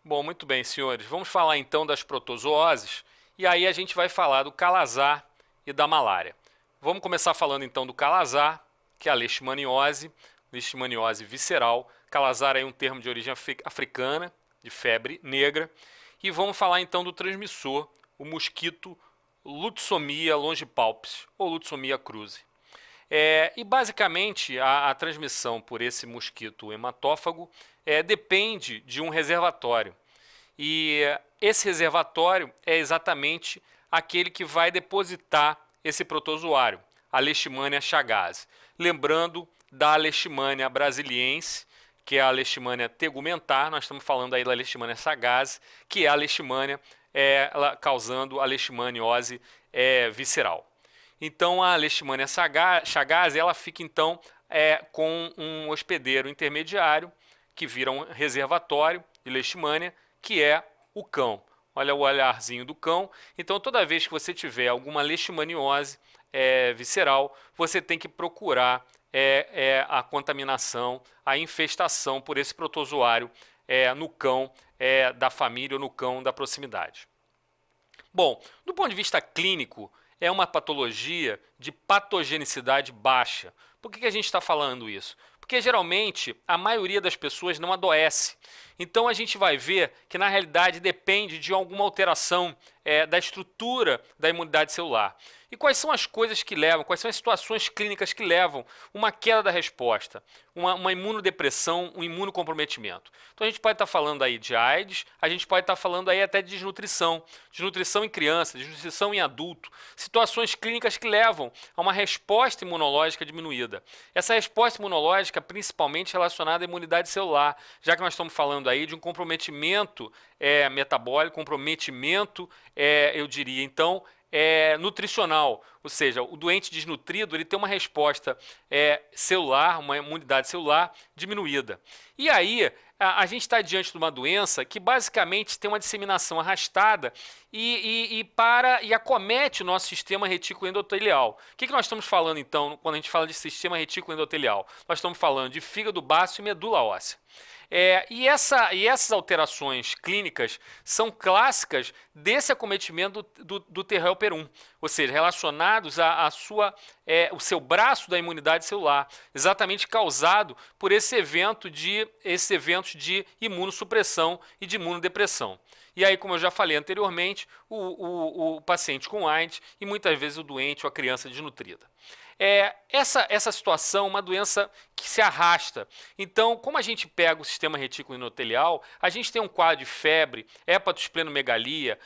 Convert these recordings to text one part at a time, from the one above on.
Bom, muito bem, senhores. Vamos falar então das protozooses e aí a gente vai falar do calazar e da malária. Vamos começar falando então do calazar, que é a leishmaniose visceral. Calazar é um termo de origem africana, de febre negra. E vamos falar então do transmissor, o mosquito Lutsomia longipalpis ou Lutsomia cruzi. E basicamente a transmissão por esse mosquito hematófago depende de um reservatório. E esse reservatório é exatamente aquele que vai depositar esse protozoário, a Leishmania chagas. Lembrando da Leishmania brasiliense, que é a Leishmania tegumentar, nós estamos falando aí da Leishmania chagas, que é a Leishmania causando a leishmaniose visceral. Então a Leishmania chagas ela fica então com um hospedeiro intermediário que vira um reservatório de Leishmania, que é o cão. Olha o olharzinho do cão. Então toda vez que você tiver alguma leishmaniose visceral, você tem que procurar a contaminação, a infestação por esse protozoário no cão da família ou no cão da proximidade. Bom, do ponto de vista clínico, é uma patologia de patogenicidade baixa. Por que a gente está falando isso? Porque geralmente a maioria das pessoas não adoece. Então a gente vai ver que na realidade depende de alguma alteração da estrutura da imunidade celular. E quais são as coisas que levam, quais são as situações clínicas que levam uma queda da resposta, uma imunodepressão, um imunocomprometimento? Então a gente pode estar falando aí de AIDS, a gente pode estar falando aí até de desnutrição em criança, desnutrição em adulto, situações clínicas que levam a uma resposta imunológica diminuída. Essa resposta imunológica principalmente relacionada à imunidade celular, já que nós estamos falando aí de um comprometimento metabólico, comprometimento, eu diria, então, nutricional, ou seja, o doente desnutrido ele tem uma resposta celular, uma imunidade celular diminuída. E aí a gente está diante de uma doença que basicamente tem uma disseminação arrastada e acomete o nosso sistema retículo endotelial. O que nós estamos falando então quando a gente fala de sistema retículo endotelial? Nós estamos falando de fígado, baço e medula óssea. E essas alterações clínicas são clássicas desse acometimento do T. helper 1, ou seja, relacionados o seu braço da imunidade celular, exatamente causado por esses eventos de imunossupressão e de imunodepressão. E aí, como eu já falei anteriormente, o paciente com AIDS e muitas vezes o doente ou a criança desnutrida. Essa situação é uma doença que se arrasta. Então, como a gente pega o sistema retículo endotelial, a gente tem um quadro de febre, hepatosplenomegalia,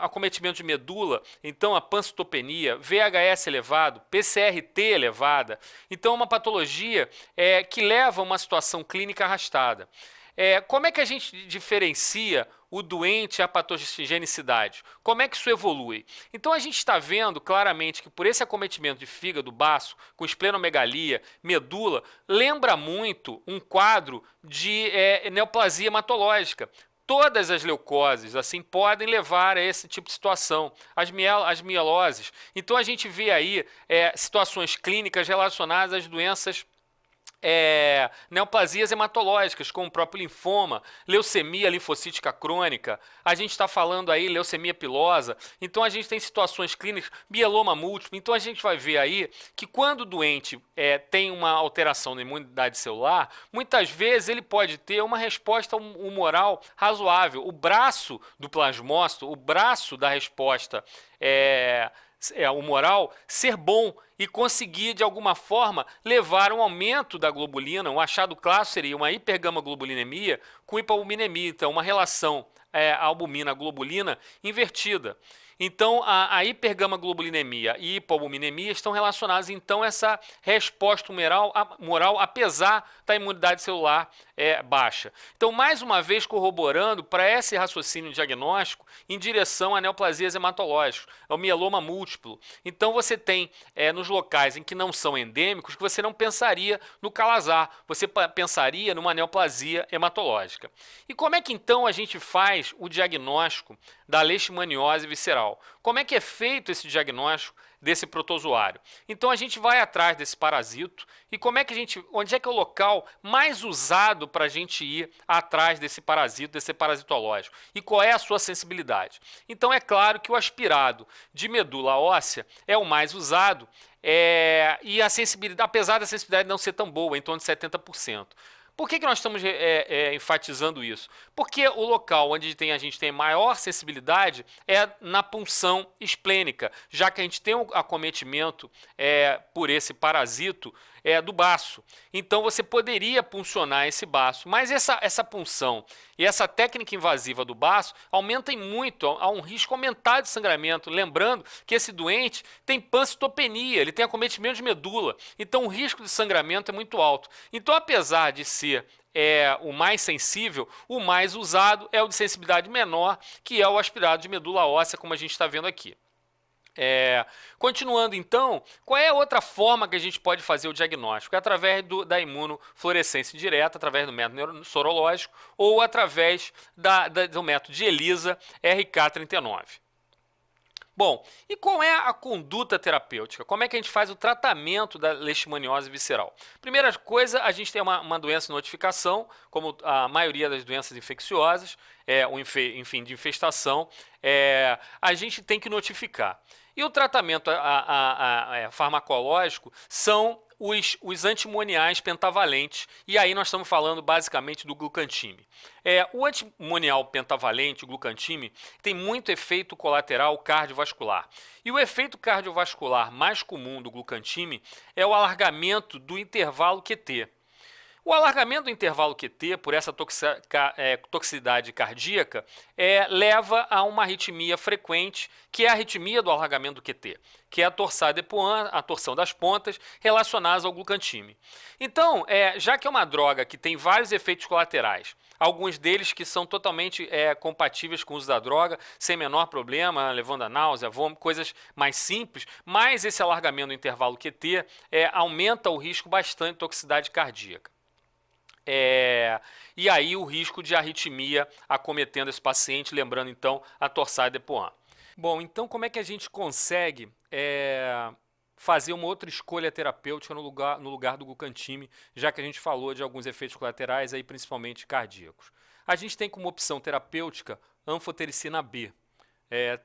acometimento de medula, então a pancitopenia, VHS elevado, PCR-T elevada. Então, é uma patologia que leva a uma situação clínica arrastada. Como é que a gente diferencia o doente e a patogenicidade? Como é que isso evolui? Então a gente está vendo claramente que por esse acometimento de fígado, baço, com esplenomegalia, medula, lembra muito um quadro de neoplasia hematológica. Todas as leucoses assim podem levar a esse tipo de situação, as mieloses. Então a gente vê aí situações clínicas relacionadas às doenças neoplasias hematológicas, como o próprio linfoma, leucemia linfocítica crônica, a gente está falando aí leucemia pilosa, então a gente tem situações clínicas, mieloma múltiplo, então a gente vai ver aí que quando o doente tem uma alteração na imunidade celular, muitas vezes ele pode ter uma resposta humoral razoável. O braço do plasmócito, o braço da resposta humoral ser bom e conseguir de alguma forma levar um aumento da globulina. Um achado clássico seria uma hipergamaglobulinemia com hipoalbuminemia, então uma relação albumina-globulina invertida. Então, a hipergamaglobulinemia e hipoalbuminemia estão relacionadas, então, a essa resposta humoral, apesar da imunidade celular baixa. Então, mais uma vez, corroborando para esse raciocínio diagnóstico em direção a neoplasias hematológicas, ao mieloma múltiplo. Então, você tem, nos locais em que não são endêmicos, que você não pensaria no calazar, você pensaria numa neoplasia hematológica. E como é que, então, a gente faz o diagnóstico da leishmaniose visceral? colateral. Como é que é feito esse diagnóstico desse protozoário? Então a gente vai atrás desse parasito e onde é que é o local mais usado para a gente ir atrás desse parasitológico? E qual é a sua sensibilidade? Então é claro que o aspirado de medula óssea é o mais usado, e a sensibilidade, apesar da sensibilidade não ser tão boa, em torno de 70%. Por que nós estamos enfatizando isso? Porque o local onde a gente tem maior sensibilidade é na punção esplênica, já que a gente tem um acometimento por esse parasito do baço. Então você poderia puncionar esse baço, mas essa punção e essa técnica invasiva do baço aumenta muito, há um risco aumentado de sangramento. Lembrando que esse doente tem pancitopenia, ele tem acometimento de medula, então o risco de sangramento é muito alto. Então, apesar de ser o mais sensível, o mais usado é o de sensibilidade menor, que é o aspirado de medula óssea, como a gente está vendo aqui. Continuando então, qual é a outra forma que a gente pode fazer o diagnóstico? É através da imunofluorescência direta, através do método sorológico ou através do método de ELISA RK39. Bom, e qual é a conduta terapêutica? Como é que a gente faz o tratamento da leishmaniose visceral? Primeira coisa, a gente tem uma doença de notificação, como a maioria das doenças infecciosas, enfim, de infestação, a gente tem que notificar. E o tratamento farmacológico são os antimoniais pentavalentes, e aí nós estamos falando basicamente do glucantime. O antimonial pentavalente, o glucantime, tem muito efeito colateral cardiovascular. E o efeito cardiovascular mais comum do glucantime é o alargamento do intervalo QT. O alargamento do intervalo QT, por essa toxicidade cardíaca, leva a uma arritmia frequente, que é a arritmia do alargamento do QT, que é a torsade de Pointes, a torção das pontas, relacionadas ao glucantime. Então, já que é uma droga que tem vários efeitos colaterais, alguns deles que são totalmente compatíveis com o uso da droga, sem menor problema, levando a náusea, vômito, coisas mais simples, mas esse alargamento do intervalo QT aumenta o risco bastante de toxicidade cardíaca. E aí o risco de arritmia acometendo esse paciente, lembrando então a torsade de Pointes. Bom, então como é que a gente consegue fazer uma outra escolha terapêutica no lugar do glucantime, já que a gente falou de alguns efeitos colaterais, aí, principalmente cardíacos? A gente tem como opção terapêutica anfotericina B,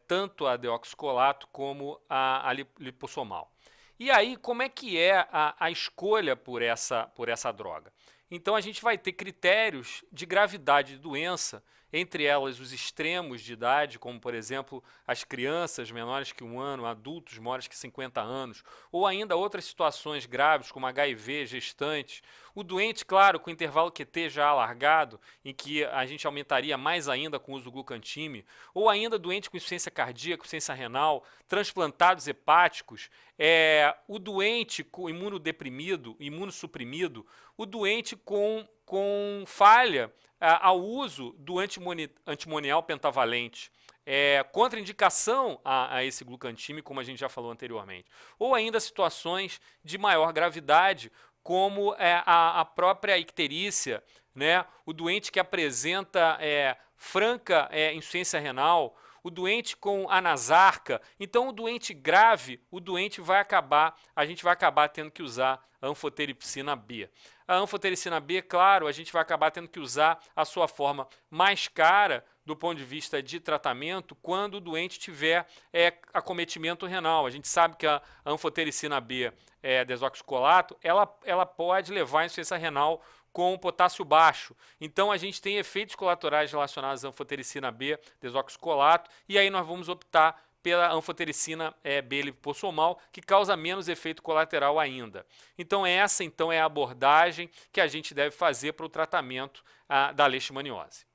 tanto a deoxicolato como a liposomal. E aí, como é que é a escolha por essa droga? Então, a gente vai ter critérios de gravidade de doença, entre elas os extremos de idade, como, por exemplo, as crianças menores que 1 ano, adultos maiores que 50 anos, ou ainda outras situações graves, como HIV, gestantes. O doente, claro, com intervalo QT já alargado, em que a gente aumentaria mais ainda com o uso do glucantime, ou ainda doente com insuficiência cardíaca, insuficiência renal, transplantados hepáticos, o doente com imunodeprimido, imunossuprimido, o doente com falha ao uso do antimonial pentavalente, contraindicação a esse glucantime, como a gente já falou anteriormente, ou ainda situações de maior gravidade, como a própria icterícia, né? O doente que apresenta franca insuficiência renal, o doente com anasarca. Então, o doente grave, a gente vai acabar tendo que usar a anfotericina B. A anfotericina B, claro, a gente vai acabar tendo que usar a sua forma mais cara do ponto de vista de tratamento quando o doente tiver acometimento renal. A gente sabe que a anfotericina B, desoxicolato, ela pode levar a insuficiência renal com potássio baixo. Então, a gente tem efeitos colaterais relacionados à anfotericina B, desoxicolato, e aí nós vamos optar pela anfotericina B liposomal, que causa menos efeito colateral ainda. Então, essa é a abordagem que a gente deve fazer para o tratamento da leishmaniose.